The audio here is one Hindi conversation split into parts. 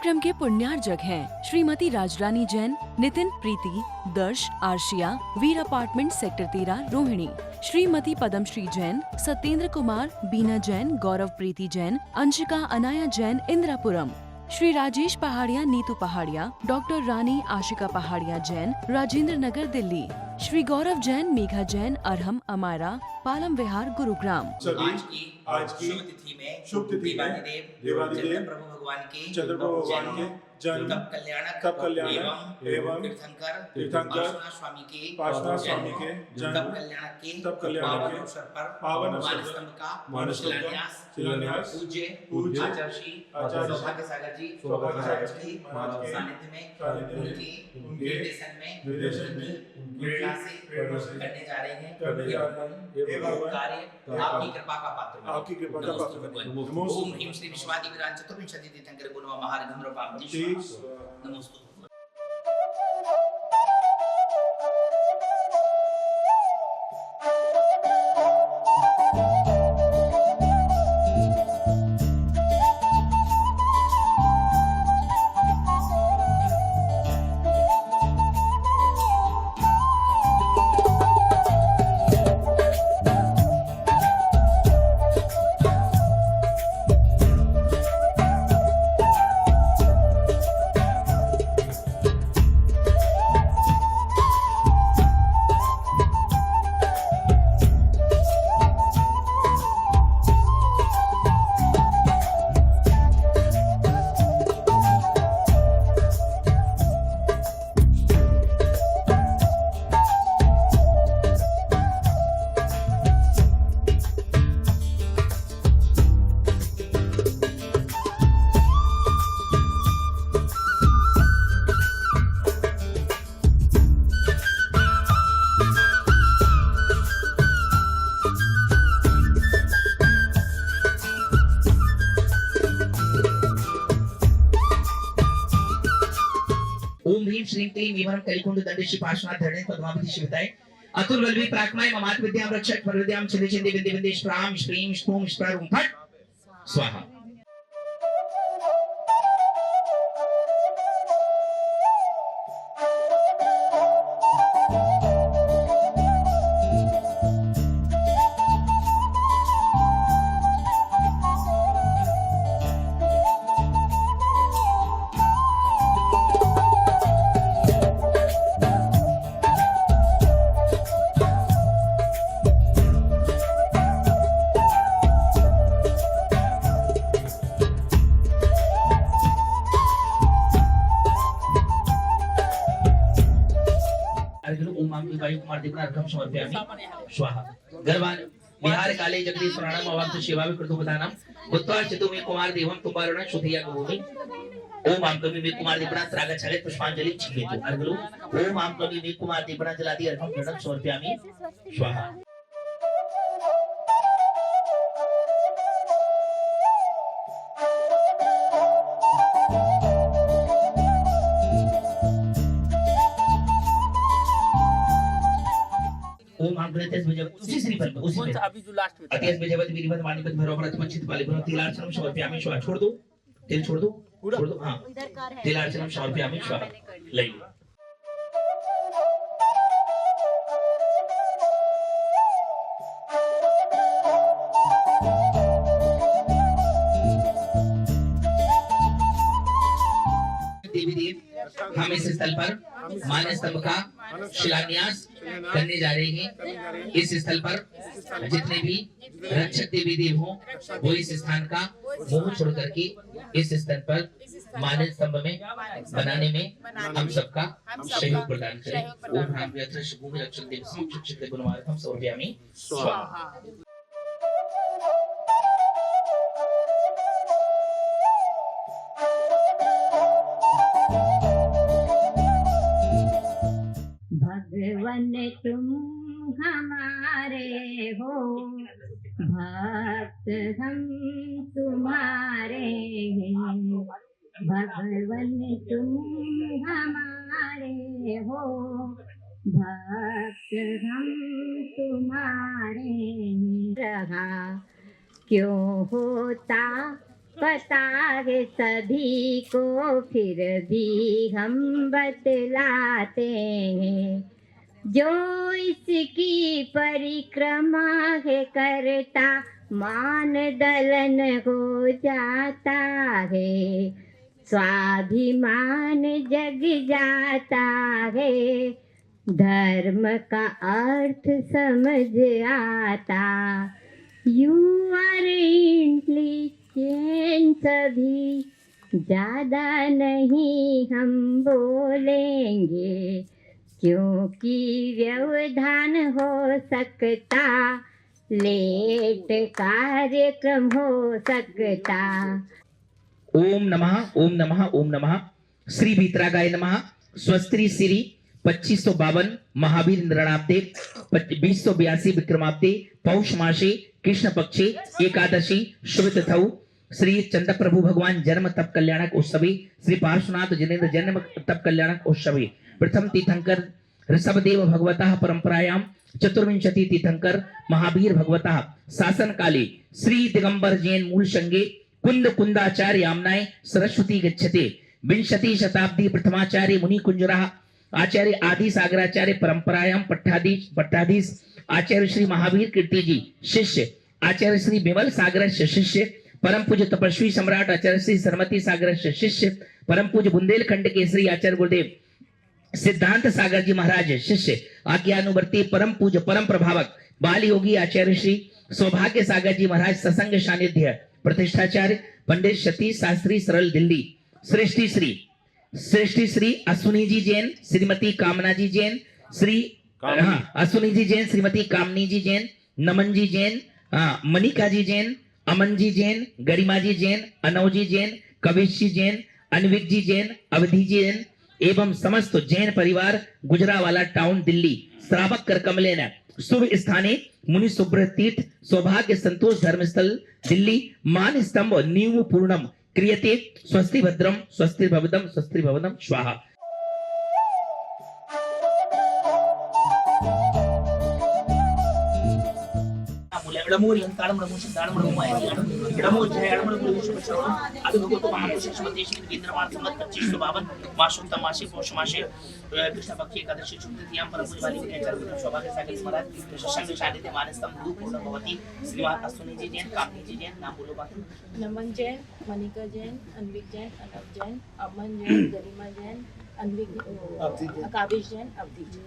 आश्रम के पुण्यार्जक हैं श्रीमती राजरानी जैन, नितिन प्रीति, दर्श, आर्शिया, वीर अपार्टमेंट सेक्टर 13 रोहिणी। श्रीमती पद्मश्री जैन, सत्येंद्र कुमार, बीना जैन, गौरव प्रीति जैन, अंशिका अनाया जैन, इंदिरापुरम। श्री राजेश पहाड़िया, नीतू पहाड़िया, डॉक्टर रानी आशिका पहाड़िया जैन, राजेंद्र नगर दिल्ली। श्री गौरव जैन, मेघा जैन, अरहम अमारा, पालम विहार, गुरुग्राम। आज की शुभ तिथि में देवादिदेव चंद्र प्रभु भगवान के जन्म तप कल्याणक एवं तीर्थंकर पार्श्वनाथ स्वामी के जन्म तप कल्याणक के पावन अवसर पर मानस्तंभ का शिलान्यास पूज्य आचार्य सौभाग्य सागर जी महाराज के सानिध्य में उनके निर्देशन में प्रेरणा से करने जा रहे हैं ये भगवान कार्य आपकी कृपा का पात्र बने। ओम ह्रीं श्री विश्वादि विराज चतुर्विंशति तीर्थंकर गुणवा महारघुन्द्रपावती नमोस्तु। ओम ह्रीं श्रीं क्लीं वीमरं कलिकुंड दंडिश्री पार्श्वनाथ धरणे पद्मावती शिवताय अतुल वल्लभी प्राक्माय ममात विद्याम रक्षक परविद्याम छिदे छिदे विद्य विद्येश प्राम श्रीं स्पूम स्प्रारुम फट स्वाहा। कुमार दीपना अर्घम समर्पयामि स्वाहा। गर्वान विहार काले जगदीश प्राणम अवांत शिवावि कृतुपदानम उत्तर चतुमे कुमार देवम तुपारण शुद्धिया भूमि ओम आम कवि में कुमार दीपना त्रागच्छाले पुष्पांजलि छिपेतु अर्घलु ओम आम कवि में कुमार दीपना जलादि अर्घम प्रणम समर्पयामि स्वाहा। ओम आग्रहतेस बजवत उसी श्री पर उसी में अभी जो लास्ट में अत्यस बजवत विधिवत वाणीपत भैरव प्रतिमंचित पालिगुण तिलार्चनम समर्पयामि स्वाहा। छोड़ दो तेल छोड़ दो हां तिलार्चनम समर्पयामि स्वाहा। ले लो देवी देव हम इस स्थल पर मानस स्तंभ का शिलान्यास करने जा रहे हैं। इस स्थल पर जितने भी रक्षक देवी देव हो वो इस स्थान का मोह छोड़ करके इस स्थल पर मानस स्तंभ में बनाने में हम सबका सहयोग प्रदान करें। ओम ह्रां व्यथ्रश भूमि रक्षक देव समक्षित गुणमार्गम समर्पयामि स्वाहा। भगवन तुम हमारे हो, भक्त हम तुम्हारे हैं। भगवन तुम हमारे हो, भक्त हम तुम्हारे हैं। रहा क्यों होता पता है सभी को, फिर भी हम बतलाते हैं। जो इसकी परिक्रमा है करता, मान दलन हो जाता है। स्वाभिमान जग जाता है, धर्म का अर्थ समझ आता। यू आर इंटेलिजेंट सभी, ज्यादा नहीं हम बोलेंगे, क्योंकि व्यवधान हो सकता, लेट कार्यक्रम हो सकता। ओम नमः ओम नमः ओम नमः। श्री भीतरागाय नमः। स्वस्त्री श्री 2552 महावीर नृणाब्दे 2082 विक्रमाब्दे पौष मासे कृष्ण पक्षे एकादशी शुभ तिथौ श्री चंद प्रभु भगवान जन्म तप कल्याणक उत्सवे श्री पार्श्वनाथ जिनेन्द्र जन्म तप कल्याणक उत्सवे प्रथम तीर्थंकर ऋषभदेव भगवतः परंपरायां चतुर्विंशति तीर्थंकर महावीर भगवतः शासन काले श्री दिगंबर जैन मूल संगे कुंद कुंदाचार्य यामनाय सरस्वती गच्छते विंशति शताब्दी प्रथमाचार्य मुनि कुंजरा आचार्य आदि सागराचार्य परंपरायां पट्टाधीश आचार्य श्री महावीर कीर्ति जी शिष्य आचार्य श्री विमल सागर शिष्य परम पूज्य तपस्वी सम्राट आचार्य श्री सरमती सागर शिष्य परम पूज्य बुंदेलखंड के श्री आचार्य गुरुदेव सिद्धांत सागर जी महाराज शिष्य आज्ञानुवर्ती परम पूज्य परम प्रभावक बाल योगी आचार्य श्री सौभाग्य सागर जी महाराज सत्संग सानिध्य प्रतिष्ठाचार्य पंडित सतीश शास्त्री सरल दिल्ली श्रेष्ठी श्री अश्विनी जी जैन श्रीमती कामना जी जैन श्री अश्विनी जी जैन श्रीमती कामनी जी जैन नमन जी जैन मनिका जी जैन अमन जी जैन गरिमा जी जैन अनव जी जैन कविश जी जैन अनविक जी जैन अवधि जी जैन एवं समस्त जैन परिवार गुजरावाला टाउन दिल्ली श्रावक कर कमलेन शुभ स्थाने मुनि सुब्रत तीर्थ सौभाग्य संतोष धर्मस्थल दिल्ली मान स्तंभ नीव पूर्णम क्रियते स्वस्ति भद्रम स्वस्ति भवदम स्वाहा। कृष्ण पक्षी एकादशी शुभ तृतीयां परम पूज्य वाली सौभाग्य सागर महाराज सत्संग सानिध्य मानस्तम गुरु पूर्ण भवती श्रीमान अश्विनी जी जैन कामनी जी जैन नाम बोलो बात नमन जैन मनिका जैन अनविक जैन अनव जैन अमन जैन गरिमा जैन अनविक काबिश जैन अवधि जैन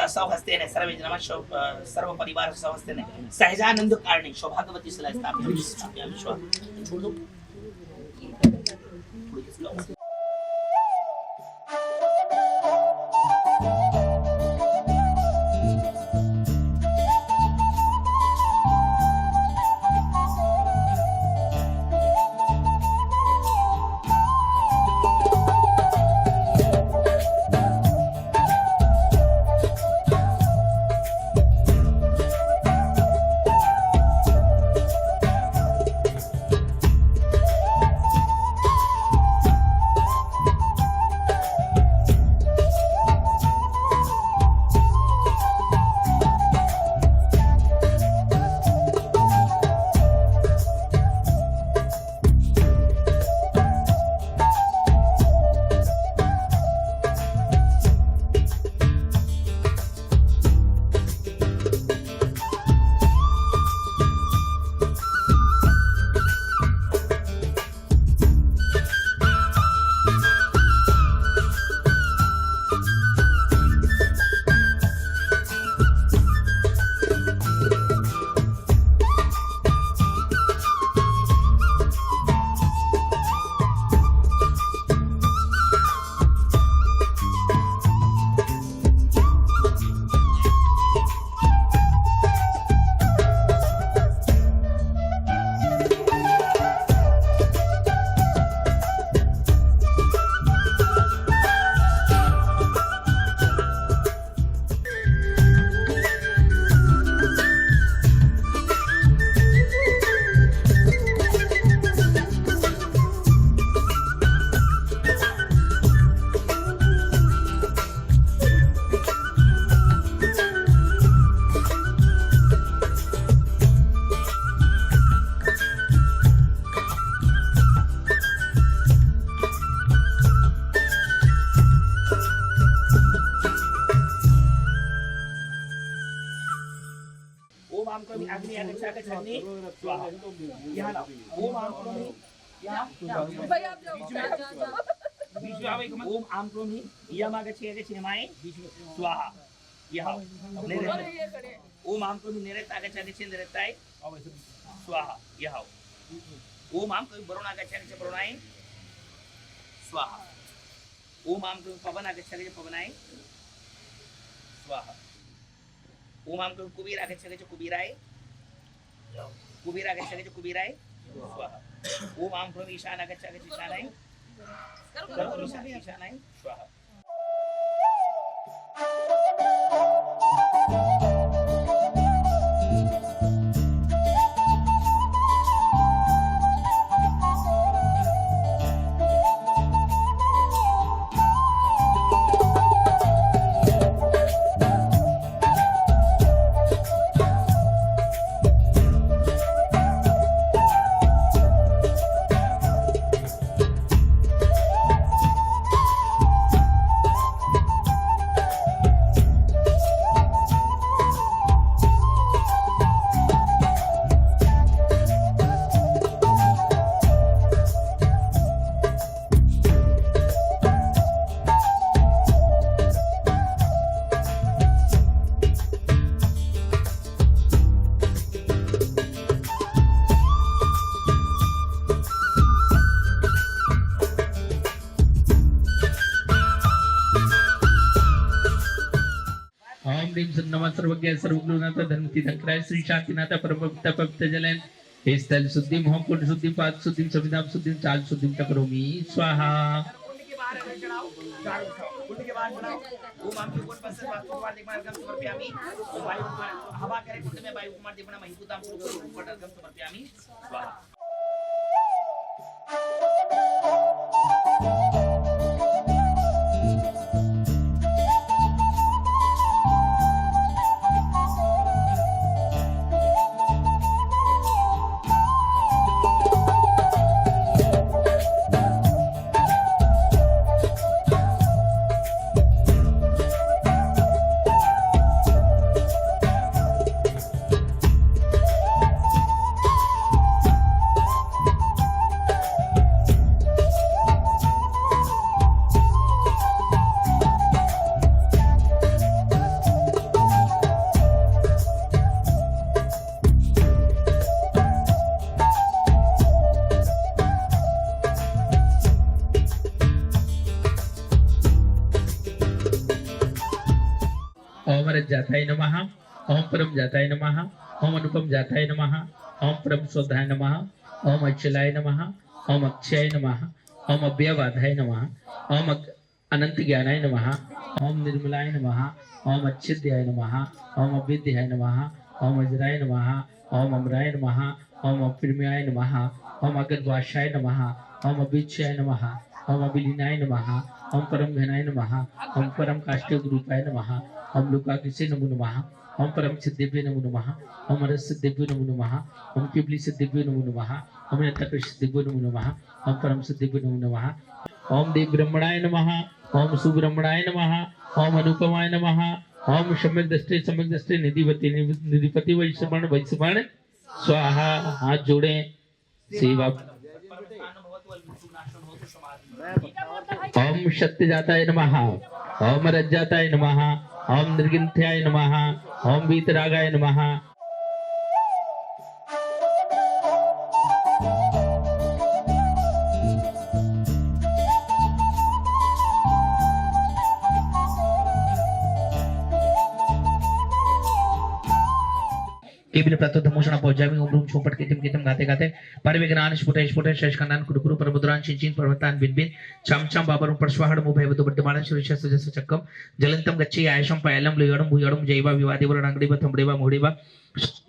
सौ हस्ते ने सर्व नमः सर्व परिवार सौ हस्ते ने सहजानंद कारणी सौभाग्यवती सलाह स्थापित विश्व छोड़ दो करोमि अग्नि आगच्छामि स्वाहा यहाँ लाओ ओम आम करोमि यहाँ बीच में आओ एक मिनट ओम आम करोमि यम आगच्छति माए बीच में स्वाहा यहाँ ओम आम करोमि निरत आगच्छति निरताय स्वाहा यहाँ ओम आम करोमि वरुण आगच्छति वरुणाय स्वाहा ओम आम करोमि पवन आगच्छति पवनाय स्वाहा ओम आम करोमि कुबेर आगच्छति कुबेराय कुबेर आगच्छति कुबेराय स्वाहा ओम आम करोमि ईशान आगच्छति ईशानाय ईशानाय स्वाहा ओम ह्रीं सं नमः सर्वज्ञ सर्वगुरुनाथ धर्मतीर्थंकराय श्री शांतिनाथ परमपिता पवित्र जलन हे स्थल शुद्धि मोह कुंड शुद्धि पाद शुद्धि संविधान शुद्धि चाल शुद्धि करोमि स्वाहा कुंड के बाहर अगर चढ़ाओ झाड़ू उठाओ कुंड के बाहर चढ़ाओ ओम आम के कुंड पर वास्तु कुमार दिगमन अर्घम समर्पयामि वायु कुमार हवा करे कुंड में वायु कुमार दिगमन महिभूताम सुरुपर अर्घम समर्पयामि स्वाहा ओम रज्जाताय नमः ओम परम जाताय नमः ओम अनुपम जाताय नमः ओम परम शोधाय नमः ओम अचलाय नमः ओम अक्षयाय नमः ओम अव्ययवादाय नमः ओम अनंत ज्ञानाय नमः ओम निर्मलाय नमः ओम अच्छिद्याय नमः ओम अविद्याय नमः ओम अजराय नमः ओम अमराय नमः ओम अप्रिम्याय नमः ओम अगर्भाषाय नमः ओम अभिक्षयाय नमः ओम अभिलीनाय नमः ओम परम घनाय नमः ओम परम काष्ठयोग रूपाय नमः ओम लोकाकिसे नमो नमः ओम परम सिद्धिभ्य नमो नमः ओम रस सिद्धिभ्य नमो नमः ओम केवली सिद्धिभ्य नमो नमः ओम नतकृष सिद्धिभ्य नमो नमः ओम परम सिद्धिभ्य नमो नमः ओम देव ब्रह्मणाय नमः ओम सुब्रह्मणाय नमः ओम अनुपमाय नमः ओम सम्यक दृष्टि निधिपति निधिपति वैश्वण स्वाहा हाथ जोड़े सेवा ओम शक्ति जाताय नमः ओम रज्जाताय नमः ओम निर्गिंथ्याय नमः ओम वीतरागाय नमः केबिन प्रतोधमोषण पहुंचावी ओम रूम छोपट कितम गाते गाते परविज्ञान स्फुटे शेषकनान कुरुकुरु परमुद्रान चिंचिन पर्वतान बिनबिन चम चम बाबरम परस्वाहड मुभय वदु वर्तमान श्रीश सुजस चक्कम जलंतम गच्छे आयशम पायलम लयडम भुयडम जयवा विवादि वरणांगड़ीवा थंबड़ेवा मोड़ेवा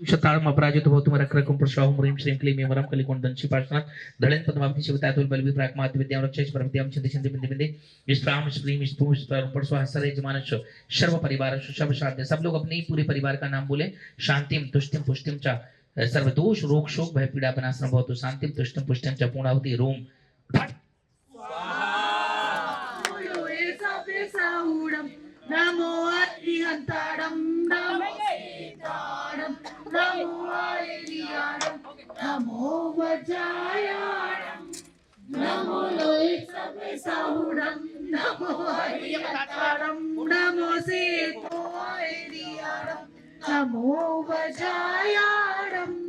शतारम अपराजित भवतु रक्रकम प्रश्वाहम ह्रीं श्रीं क्लीं मेमरम कलिकोंडंशी पार्श्वनाथ दळेन पद्मावती शिवतातुल बलवी प्राक्मात विद्याम रक्षेश परमद्याम छंदे छंदे बिंदे बिंदे विश्राम श्रीं विष्णु परस्वाह सरे जमानश सर्व परिवार शुभ शांति। सब लोग अपने पूरे परिवार का नाम बोले। शांतिम तुष्टिम पुष्टिम च सर्वदोष रोग शोक भय पीड़ा विनाशनम भवतु शांतिम तुष्टिम पुष्टिम च पूर्णाहुति रोम नमो अरिहंतारम नमो नमो आयरियाणम नमो वज्रायाणम नमो लोहितसमेसाहुणम नमो हरियतारम नमो सेतो आयरियाणम नमो वज्रायाणम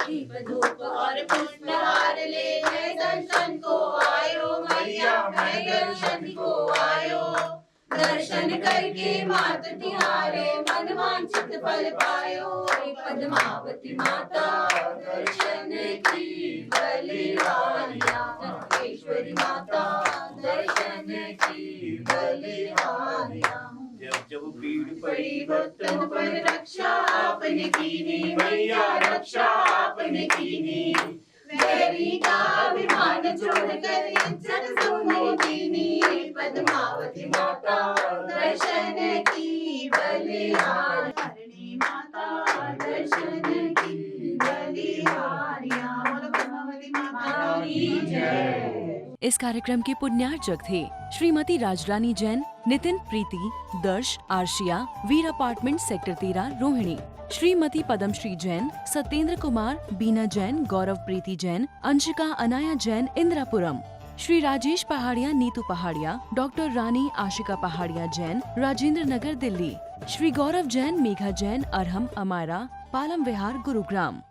दीप धूप और पुष्पहार ले मैं दर्शन को आयो मैया मैं दर्शन को आयो दर्शन करके मात तिहारे मन वांछित फल पायो पद्मावती माता दर्शन की बलिहारिया सर्वेश्वरी माता दर्शन की बलिहारिया जब पीड़ पड़ी भक्तन पर रक्षा आपने कीनी मैया रक्षा आपने कीनी वैरी का अभिमान छोड़कर इज्जत सोने दीनी पद्मावती माता दर्शन की बलिहारिणी माता दर्शन की बलिहारिया बोलो पद्मावती माता की जय। इस कार्यक्रम के पुण्यार्चक थे श्रीमती राजरानी जैन, नितिन प्रीति, दर्श, आर्शिया, वीर अपार्टमेंट सेक्टर 13 रोहिणी, श्रीमती पद्मश्री जैन, सत्येंद्र कुमार, बीना जैन, गौरव प्रीति जैन, अंशिका अनाया जैन, इंद्रापुरम, श्री राजेश पहाड़िया, नीतू पहाड़िया, डॉक्टर रानी आशिका पहाड़िया जैन, राजेंद्र नगर दिल्ली, श्री गौरव जैन, मेघा जैन, अरहम, अमायरा, पालम विहार, गुरुग्राम।